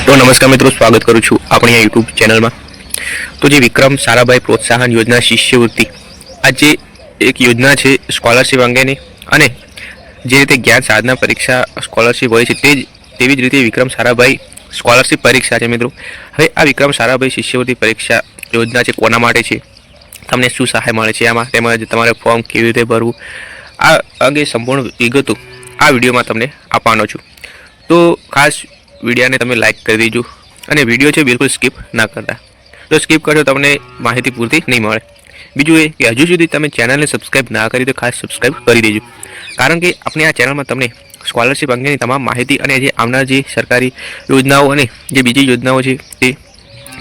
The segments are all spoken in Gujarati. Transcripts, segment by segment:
तो नमस्कार मित्रों, स्वागत करूँ छूँ अपनी यूट्यूब चैनल में। तो जो विक्रम साराभाई प्रोत्साहन योजना शिष्यवृत्ति आज एक योजना है स्कॉलरशिप अंगेनी अने जे रीते ज्ञान साधना परीक्षा स्कॉलरशिप होय छे तेवी ज रीते विक्रम साराभाई स्कॉलरशिप परीक्षा है। मित्रों हवे आ विक्रम साराभाई शिष्यवृत्ति परीक्षा योजना है कोना माटे छे, तमने शुं सहाय मळे छे आमां, तेमज तमारे फॉर्म केवी रीते भरवुं आ अंगे संपूर्ण विगतो आ विडियो में तमने आपवानो छुं। तो खास वीडियो ने तमे लाइक कर दीजो और वीडियो है बिल्कुल स्कीप ना करता। तो स्कीप करो तमने माहिती पूरती नहीं मळे। बीजू ए कि हजू सुधी तमे चैनल ने सब्सक्राइब ना करी तो खास सब्सक्राइब कर दीजो, कारण के अपने आ चैनल में तमने स्कॉलरशिप अंगेनी तमाम माहिती और जे आवनार जे सरकारी योजनाओं और जे बीजी योजनाओं है ते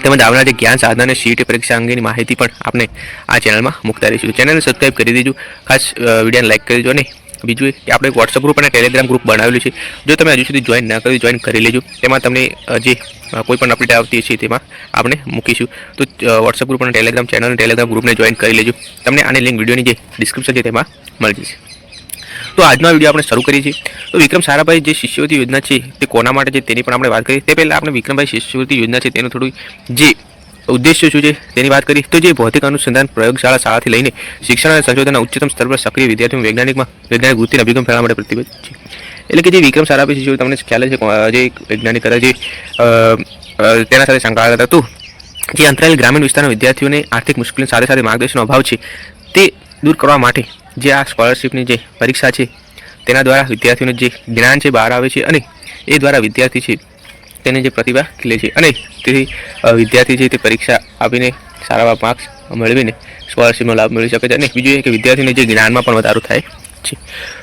તેમજ આવનાર જે જ્ઞાન સાધના અને સીઈટી પરીક્ષા અંગેની માહિતી પણ આપણે આ ચેનલમાં મૂકતા રહીશું। ચેનલને સબસ્ક્રાઈબ કરી દેજો, ખાસ વિડીયોને લાઇક કરી દેજો। અને બીજું એ કે આપણે એક વોટ્સઅપ ગ્રુપ અને ટેલિગ્રામ ગ્રુપ બનાવેલું છે, જો તમે હજુ સુધી જોઈન ના કર્યું જોઈન કરી લેજો। તેમાં તમને જે કોઈ પણ અપડેટ આવતી છે તેમાં આપણે મૂકીશું। તો વોટ્સઅપ ગ્રુપ અને ટેલિગ્રામ ગ્રુપને જોઈન કરી લેજો, તમને આની લિંક વિડીયોની જે ડિસ્ક્રિપ્શન છે તેમાં મળી જશે। तो आज विडियो આપણે શરૂ કરીએ છીએ। તો વિક્રમ સારાભાઈ જે શિષ્યવૃત્તિ યોજના છે તે કોના માટે છે તેની પણ આપણે વાત કરીએ। તે પહેલાં આપણે વિક્રમભાઈ શિષ્યવૃત્તિ યોજના છે તેનું થોડું જે ઉદ્દેશ્ય શું છે તેની વાત કરીએ। તો જે ભૌતિક અનુસંધાન પ્રયોગશાળા શાળાથી લઈને શિક્ષણ અને સંશોધનના ઉચ્ચતમ સ્તર પર સક્રિય વિદ્યાર્થીઓ વૈજ્ઞાનિક વૃત્તિના અભિગમ ફેરવવા માટે પ્રતિબદ્ધ છે। એટલે કે જે વિક્રમ સારાભાઈ શિષ્યવૃત્તિ તમને ખ્યાલ છે જે વૈજ્ઞાનિક હતા જે તેના સાથે સંકળાયેલા હતા। તો જે અંતરાયેલ ગ્રામીણ વિસ્તારના વિદ્યાર્થીઓને આર્થિક મુશ્કેલી સાથે સાથે માર્ગદર્શનનો અભાવ છે તે दूर करवा माटे जे आ स्कॉलरशिपनी जे परीक्षा है तेना द्वारा विद्यार्थीओने जे ज्ञान है बहार आवे छे अने ए द्वारा विद्यार्थी है तेने जे प्रतिभा खिले छे अने तेथी विद्यार्थी है ते परीक्षा आपीने सारा मार्क्स मेळवीने स्कॉलरशिपनो लाभ मेळवी शके छे। अने बीजुं ए के विद्यार्थीने जे ज्ञानमां पण वधारो थाय छे।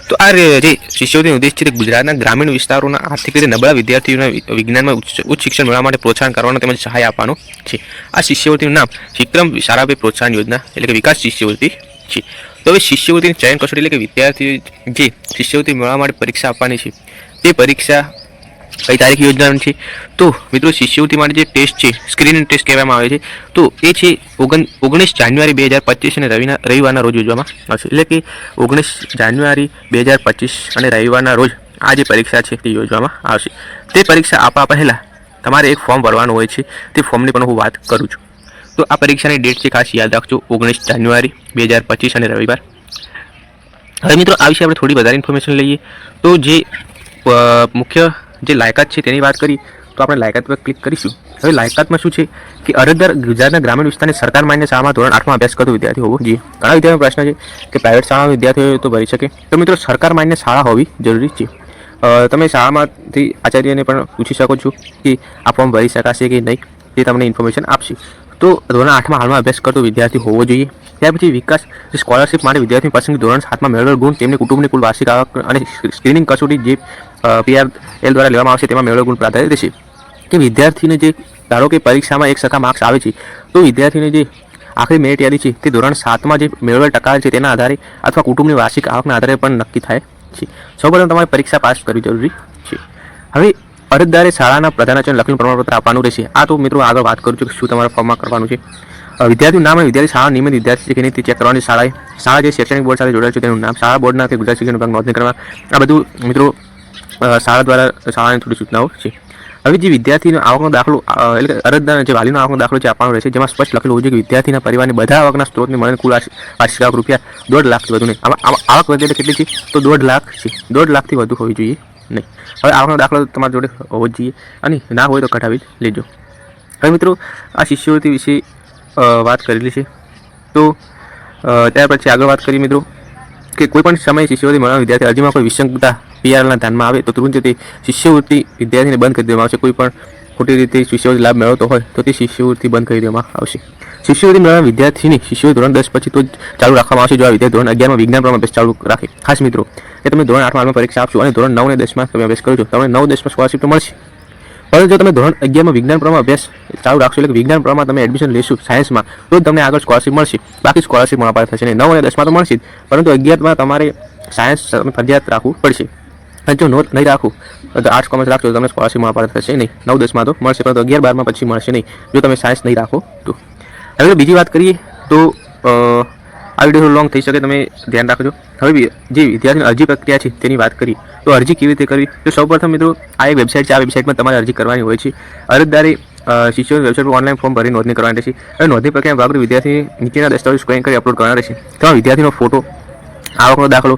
तो आ जे शिष्यवृत्तिनो उद्देश्य छे गुजरातना ग्रामीण विस्तारोना आर्थिक रीते नबळा विद्यार्थीओने विज्ञानमां उच्च शिक्षण मेळववा माटे प्रोत्साहन करवानो तेमज सहाय आपवानो छे। आ शिष्यवृत्तिनुं नाम विक्रम साराभाई प्रोत्साहन योजना एटले के विकास शिष्यवृत्ति छे। तो हवे शिष्यवृत्ति चयन कसोटी એટલે કે વિદ્યાર્થી જે શિષ્યવૃત્તિ મેળવવા માટે પરીક્ષા આપવાની છે તે પરીક્ષા કઈ તારીખ યોજનાની છે। તો મિત્રો શિષ્યવૃત્તિ માટે જે ટેસ્ટ છે સ્ક્રીનિંગ ટેસ્ટ કહેવામાં આવે છે, તો એ છે 19 જાન્યુઆરી 2025 અને રવિવારના રોજ યોજવામાં આવશે। એટલે કે 19 જાન્યુઆરી 2025 અને રવિવારના રોજ આ જે પરીક્ષા છે તે યોજવામાં આવશે। તે પરીક્ષા આપવા પહેલા તમારે એક ફોર્મ ભરવાનું હોય છે, તે ફોર્મની પણ હું વાત કરું છું। तो आ परीक्षा की डेट से खास याद रखो 19 जान्युआरी 2025 और रविवार। हवे मित्रों आ विषय थोड़ी वधारे इन्फॉर्मेशन लीए। तो जे मुख्य जे लायकात है तेनी बात करी तो आपणे लायकात पर क्लिक करीशुं। हवे लायकात में शुं छे कि अरजदार गुजरातना ग्रामीण विस्तारनी सरकार मान्य शाळामां धोरण 8 में अभ्यास करतो विद्यार्थी होवो जोईए। घणा विद्यार्थीओनो प्रश्न है कि प्राइवेट शाळामां विद्यार्थी होय तो भरी शके। तो मित्रों सरकार मान्य शाळा होवी जरूरी छे। तमे शाळामांथी आचार्यने पण पूछी शको छो कि आ फॉर्म भरी शकाशे कि नहीं, ते तमने इन्फॉर्मेशन आपशे। तो धोरण 8 में हाल में अभ्यास करतो विद्यार्थी होवो जोईए। त्यार पछी विकास स्कॉलरशिप माटे विद्यार्थी पसंदगी धोरण 7 में मेळवेल गुण तेमनी कुटुंबनी कुल वार्षिक आवक अने स्क्रीनिंग कसोटी जे PRL द्वारा लेवामां आवशे तेमां मेळवेल गुण प्राधान्य रहेशे। कि विद्यार्थीने जे धारो के परीक्षा में 1% मार्क्स आवे छे तो विद्यार्थीने जे आखरी मेरिट यादी छे ते धोरण 7 में जे मेळवेल टका छे तेना आधारे अथवा कुटुंबनी वार्षिक आवकना आधारे पण नक्की थाय छे। सौप्रथम तमारे परीक्षा पास करवी जरूरी छे। हवे अरजदारे शाळाना प्रधानाचार्य लखीને प्रमाणपत्र આપવાનું રહેશે। આ તો મિત્રો આગળ વાત કરું છું કે શું તમારા ફોર્મમાં કરવાનું છે। વિદ્યાર્થીનું નામ અને વિદ્યાર્થી શાળા નિયમિત વિદ્યાર્થી છે કે નહીં તે ચેક કરવાની। શાળા જે શૈક્ષણિક બોર્ડ સાથે જોડાયેલ છે તેનું નામ, શાળા બોર્ડના કે ગુજરાત શિક્ષણ વિભાગ નોંધણી કરવા, આ બધું મિત્રો શાળા દ્વારા શાળાની થોડી સૂચનાઓ છે। હવે જે વિદ્યાર્થીનો આવકનો દાખલો એટલે કે અરજદાર જે વાલીનો આવકનો દાખલો છે આપવાનો રહેશે, જેમાં સ્પષ્ટ લખેલું હોવું જોઈએ કે વિદ્યાર્થીના પરિવારની બધા આવકના સ્ત્રોતને મળીને કુલ વાર્ષિક આવક રૂપિયા 1.5 લાખથી વધુ નહીં। આમાં આવક વધે કેટલી છે તો 1.5 લાખ છે, 1.5 લાખથી વધુ હોવી જોઈએ नहीं। હવે આવકનો દાખલો તમારા જોડે હોવો જ જોઈએ અને ના હોય તો કઢાવી લેજો। હવે મિત્રો આ શિષ્યવૃત્તિ વિશે વાત કરેલી છે। તો ત્યાર પછી આગળ વાત કરીએ મિત્રો કે કોઈપણ સમયે શિષ્યવૃત્તિ મળવાના વિદ્યાર્થી અરજીમાં કોઈ વિસંગતતા PRLના ધ્યાનમાં આવે તો તુરંત તે શિષ્યવૃત્તિ વિદ્યાર્થીને બંધ કરી દેવામાં આવશે। કોઈ પણ ખોટી રીતે શિષ્યવૃત્તિ લાભ મેળવતો હોય તો તે શિષ્યવૃત્તિ બંધ કરી દેવામાં આવશે। शिष्यवृत्ति मेळवनार विद्यार्थीनी शिष्यवृत्ति धोरण 10 पछी तो चालू राखवामां आवशे। जो आ विद्यार्थी धोरण 11 में विज्ञान प्रमाण अभ्यास चालू राखे। खास मित्रों कि तमे धोरण 8 में परीक्षा आपशो अने धोरण 9 ने 10 में तमे अभ्यास करो छो तमने 9 10 में स्कॉलरशिप तो मळशे, परंतु जो तमे धोरण 11 में विज्ञान प्रमाण अभ्यास चालू राखशो એટલે કે વિજ્ઞાન પ્રમાણ તમે એડમિશન લેશો સાયન્સમાં તો જ તમને આગળ સ્કોલરશિપ મળશે। બાકી સ્કોલરશિપ મળવા થશે નહીં। 9 અને 10 માં તો મળશે જ, પરંતુ 11 માં તમારે સાયન્સ ફરજિયાત રાખવું પડશે। અને જો નોટ નહીં રાખો તો આર્ટ્સ કોમર્સ રાખશો તો તમને સ્કોલરશિપ મળવા થશે નહીં। 9 10 માં તો મળશે, પરંતુ 11 12 માં પછી મળશે નહીં જો તમે સાયન્સ નહીં રાખો તો। હવે બીજી વાત કરીએ તો આ વિડીયો લોંગ થઈ શકે, તમે ધ્યાન રાખજો. હવે જે વિદ્યાર્થીની અરજી પ્રક્રિયા છે તેની વાત કરી તો અરજી કેવી રીતે કરવી? તો સૌપ્રથમ મિત્રો આ એક વેબસાઇટ છે. આ વેબસાઇટમાં તમારે અરજી કરવાની હોય છે. અરજદારે શિષ્યોની વેબસાઇટ પર ઓનલાઈન ફોર્મ ભરી નોંધણી કરવાની રહેશે. હવે નોંધણી પ્રક્રિયામાં ભાગરૂપે વિદ્યાર્થી નીચેના દસ્તાવેજ સ્કેન કરી અપલોડ કરવાના રહેશે. તેમાં વિદ્યાર્થીનો ફોટો, આવકનો દાખલો,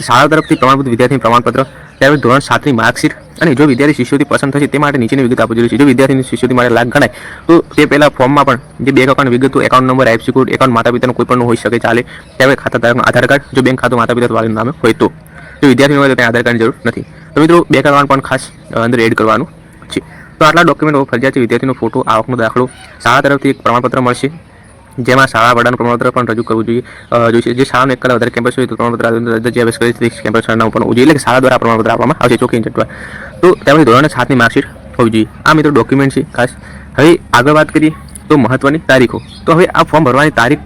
શાળા તરફથી પ્રમાણભૂત વિદ્યાર્થી પ્રમાણપત્ર, ત્યારબાદ ધોરણ 7ની માર્કશીટ અને જો વિદ્યાર્થી શિષ્યોથી પસંદ થશે તે માટે નીચેની વિગત આપવી જોઈએ છે. જો વિદ્યાર્થીની શિષ્યોથી માટે લાગ ગણાય તો તે પહેલાં ફોર્મમાં પણ જે બેંક એકાઉન્ટ વિગતો, account number, IFSC code, account માતા પિતાનું કોઈ પણ હોઈ શકે, ચાલે. ત્યારબાદ ખાતા ધારકનું આધાર કાર્ડ, જો બેંક ખાતું માતા પિતા વાલીનું નામે હોય તો. જો વિદ્યાર્થી હોય તો ત્યાં આધાર કાર્ડની જરૂર નથી. તો મિત્રો બેંક એકાઉન્ટ પણ ખાસ અંદર એડ કરવાનું છે. તો આટલા ડોક્યુમેન્ટો ફરજિયાત છે. વિદ્યાર્થીનો ફોટો, આવકનો દાખલો, શાળા તરફથી એક પ્રમાણપત્ર મળશે જેમાં શાળા વડાનું પ્રમાણપત્ર પણ રજૂ કરવું જોઈએ. જે શાળાનો એક કરતાં વધારે કેમ્પસ હોય તો પ્રમાણપત્ર જે અભ્યાસ કરે છે તે કેમ્પસ સરનામું પણ હોવું જોઈએ. એટલે કે શાળા દ્વારા પ્રમાણપત્ર આપવામાં આવશે ચોખ્ખી ચટવા. તો ત્યારથી ધોરણ 7ની માર્કશીટ હોવી જોઈએ. આ મિત્રો ડોક્યુમેન્ટ છે ખાસ. હવે આગળ વાત કરીએ તો મહત્વની તારીખો. તો હવે આ ફોર્મ ભરવાની તારીખ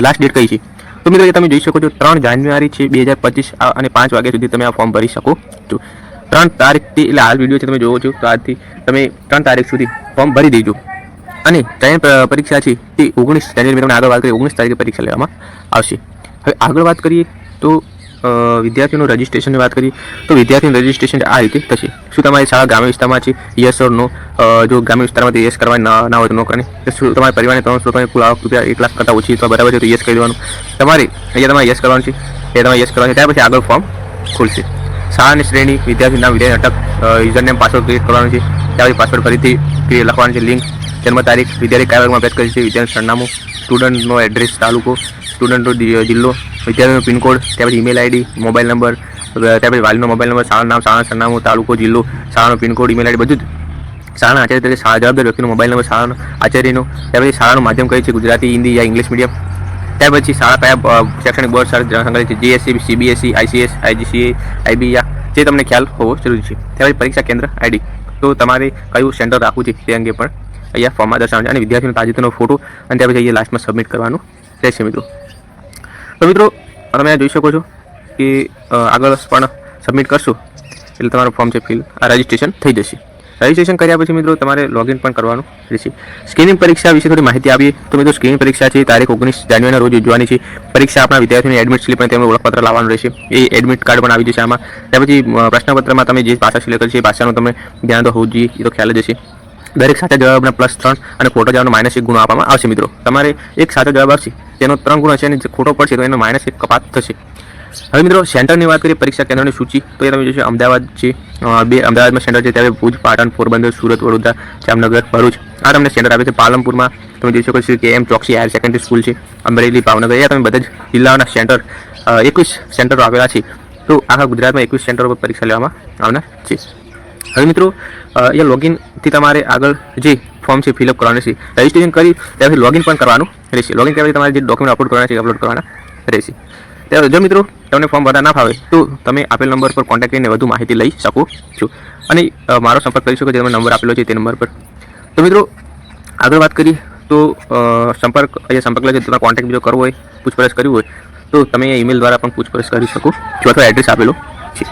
લાસ્ટ ડેટ કઈ છે? તો મિત્રો એ તમે જોઈ શકો છો 3 જાન્યુઆરી છે 2025 અને 5 વાગ્યા સુધી તમે આ ફોર્મ ભરી શકો છો. 3 તારીખથી એટલે હાલ વિડીયો છે તમે જોવો છો તો આજથી તમે 3 તારીખ સુધી ફોર્મ ભરી દેજો. અને ચયન પરીક્ષા છે તે 19 જાન્યુઆરી તમને આગળ વાત કરીએ 19 તારીખે પરીક્ષા લેવામાં આવશે. હવે આગળ વાત કરીએ તો વિદ્યાર્થીઓનું રજિસ્ટ્રેશનની વાત કરીએ તો વિદ્યાર્થીનું રજિસ્ટ્રેશન આ રીતે થશે. શું તમારી શાળા ગ્રામ્ય વિસ્તારમાં છે? યસ ઓર નો. જો ગ્રામ્ય વિસ્તારમાંથી યસ કરવા ના હોય તો નો કરવાની. શું તમારા પરિવારને 3 સ્ત્રોતોની કુલ આવક રૂપિયા 1 લાખ કરતાં ઓછી તો બરાબર છે તો યસ કરી દેવાનું. તમારે અહીંયા તમારે યસ કરવાનું છે, એ તમારે યસ કરવાનું છે. ત્યાર પછી આગળ ફોર્મ ખુલશે. શાળાની શ્રેણી, વિદ્યાર્થી નામ, વિદ્યાર્થી અટક, યુઝરનેમ, પાસવર્ડ ક્રિએટ કરવાનું છે. ત્યારથી પાસવર્ડ ફરીથી લખવાનું છે. લિંક, જન્મ તારીખ, વિદ્યાર્થી કયા વર્ગમાં અભ્યાસ કરે છે, વિદ્યાર્થી સરનામું, સ્ટુડન્ટનો એડ્રેસ, તાલુકો, સ્ટુડન્ટનો જિલ્લો, વિદ્યાર્થીનો પિનકોડ, ત્યાર પછી ઈમેલ આઈડી, મોબાઈલ નંબર, ત્યાર પછી વાલીનો મોબાઈલ નંબર, શાળાનું નામ, શાળાનું સરનામું, તાલુકો, જિલ્લો, શાળાનો પિનકોડ, ઈમેલ આઈડી બધું જ. શાળાના આચાર્ય તરીકે જવાબદાર વ્યક્તિનો મોબાઈલ નંબર, શાળાનો આચાર્યનો, ત્યાર પછી શાળાનું માધ્યમ કઈ છે, ગુજરાતી, હિન્દી યા ઇંગ્લિશ મીડિયમ. ત્યાર પછી શાળા કયા શૈક્ષણિક બોર્ડ સાથે સંકળાયેલી છે, જીએસસી, સીબીએસઈ, આઈસીએસ, આઈજીસીએ, આઈબી યા જે તમને ખ્યાલ હોવો જરૂરી છે. ત્યાર પછી પરીક્ષા કેન્દ્ર આઈડી, તો તમારે કયું સેન્ટર રાખવું છે તે અંગે પણ અહીંયા ફોર્મમાં દર્શાવવાનું છે. અને વિદ્યાર્થીનો તાજેતરનો ફોટો અને ત્યાર પછી અહીંયા લાસ્ટમાં સબમિટ કરવાનું રહેશે મિત્રો. તો મિત્રો તમે જોઈ શકો છો કે આગળ પણ સબમિટ કરશો એટલે તમારું ફોર્મ છે ફિલ રજિસ્ટ્રેશન થઈ જશે. રજિસ્ટ્રેશન કર્યા પછી મિત્રો તમારે લોગિન પણ કરવાનું રહેશે. સ્ક્રીનિંગ પરીક્ષા વિશે થોડી માહિતી આપીએ તો મિત્રો સ્ક્રીનિંગ પરીક્ષા છે તારીખ 19 જાન્યુઆરીના રોજ યોજવાની છે. પરીક્ષા આપણા વિદ્યાર્થીઓની એડમિટ સ્લીપ અને તેમનું ઓળખપત્ર લાવવાનું રહેશે. એ એડમિટ કાર્ડ પણ આવી જશે આમાં. ત્યાર પછી પ્રશ્નપત્રમાં તમે જે ભાષા સિલેક્ટ કરી છે એ ભાષાનું તમે ધ્યાન તો હોવું જોઈએ, એ તો ખ્યાલ જ હશે. દરેક સાચા જવાબના +3 અને ખોટા જવાબનો -1 ગુણ આપવામાં આવશે મિત્રો. તમારે એક સાચો જવાબ આવશે તેનો 3 ગુણ હશે અને જે ખોટો પડશે તો એનો -1 કપાત થશે. હવે મિત્રો સેન્ટરની વાત કરીએ પરીક્ષા કેન્દ્રની સૂચિ તો એ તમે જોશો અમદાવાદ છે, 2 અમદાવાદમાં સેન્ટર છે, ત્યારે ભુજ, પાટણ, પોરબંદર, સુરત, વડોદરા, જામનગર, ભરૂચ આ તમને સેન્ટર આપે છે. પાલનપુરમાં તમે જોઈ શકો છો કે એમ ચોકસી હાયર સેકન્ડરી સ્કૂલ છે, અમરેલી, ભાવનગર, એ તમે બધા જ જિલ્લાઓના સેન્ટર 21 સેન્ટરો આવેલા છે. તો આખા ગુજરાતમાં 21 સેન્ટરો પર પરીક્ષા લેવામાં આવનાર છે. હવે મિત્રો અહીંયા લોગિનથી તમારે આગળ જે ફોર્મ છે ફિલઅપ કરવાનું રહેશે. રજિસ્ટ્રેશન કરી ત્યારથી લોગિન પણ કરવાનું રહેશે. લોગિન કર્યા પછી તમારે જે ડોક્યુમેન્ટ અપલોડ કરવાના છે અપલોડ કરવાના રહેશે. ત્યારે જો મિત્રો તમને ફોર્મ ભરતા ના ફાવે તો તમે આપેલ નંબર પર કોન્ટેક્ટ કરીને વધુ માહિતી લઈ શકો છો અને મારો સંપર્ક કરી શકો. જે તમે નંબર આપેલો છે તે નંબર પર. તો મિત્રો આગળ વાત કરીએ તો અહીંયા સંપર્ક લે તમારે કોન્ટેક્ટ બીજો કરવો હોય, પૂછપરછ કરવી હોય તો તમે ઈમેલ દ્વારા પણ પૂછપરછ કરી શકો છો અથવા એડ્રેસ આપેલો છે.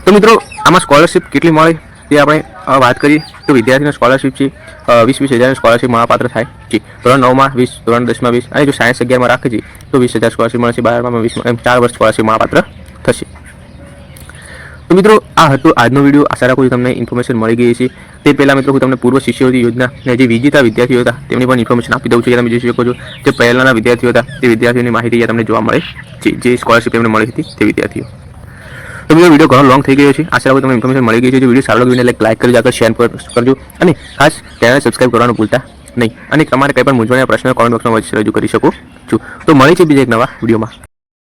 તો મિત્રો આમાં સ્કોલરશિપ કેટલી મળે તે આપણે વાત કરીએ તો વિદ્યાર્થીનો સ્કોલરશિપ છે 20,000 સ્કોલરશિપ મળવાપાત્ર થાય છે. ધોરણ 9માં 20, ધોરણ 10માં 20 અને જો સાયન્સ 11માં રાખે છે તો 20,000 સ્કોલરશિપ મળશે. 12માં 20 એમ 4 વર્ષ સ્કોલરશિપ મળવાપાત્ર થશે. તો મિત્રો આ હતો આજનો વિડીયો. આશા રાખું છું તમને ઇન્ફોર્મેશન મળી ગઈ છે. તે પહેલાં મિત્રો હું તમને પૂર્વ શિષ્યવૃત્તિ યોજના જે વિજેતા વિદ્યાર્થીઓ હતા તેમની પણ ઇન્ફોર્મેશન આપી દઉં છું. તમે જોઈ શકો છો જે પહેલાંના વિદ્યાર્થીઓ હતા તે વિદ્યાર્થીઓની માહિતી તમને જોવા મળે છે, જે સ્કોલરશિપ એમને મળી હતી તે વિદ્યાર્થીઓ. તો મિત્રો વિડીયો ઘણો લોંગ થઈ ગયો છે. આશા રાખું તમને ઇન્ફોર્મેશન મળી ગઈ છે. જો વિડીયો સારો લાગ્યો લાઈક કરજો, આગળ શેર કરજો અને ખાસ ચેનલ સબસ્ક્રાઈબ કરવાનું ભૂલતા નહીં. અને તમારે કંઈ પણ મૂંઝવણના પ્રશ્નો કોમેન્ટ બોક્સમાં રજૂ કરી શકો છો. તો મળે છે બીજા એક નવા વિડીયોમાં.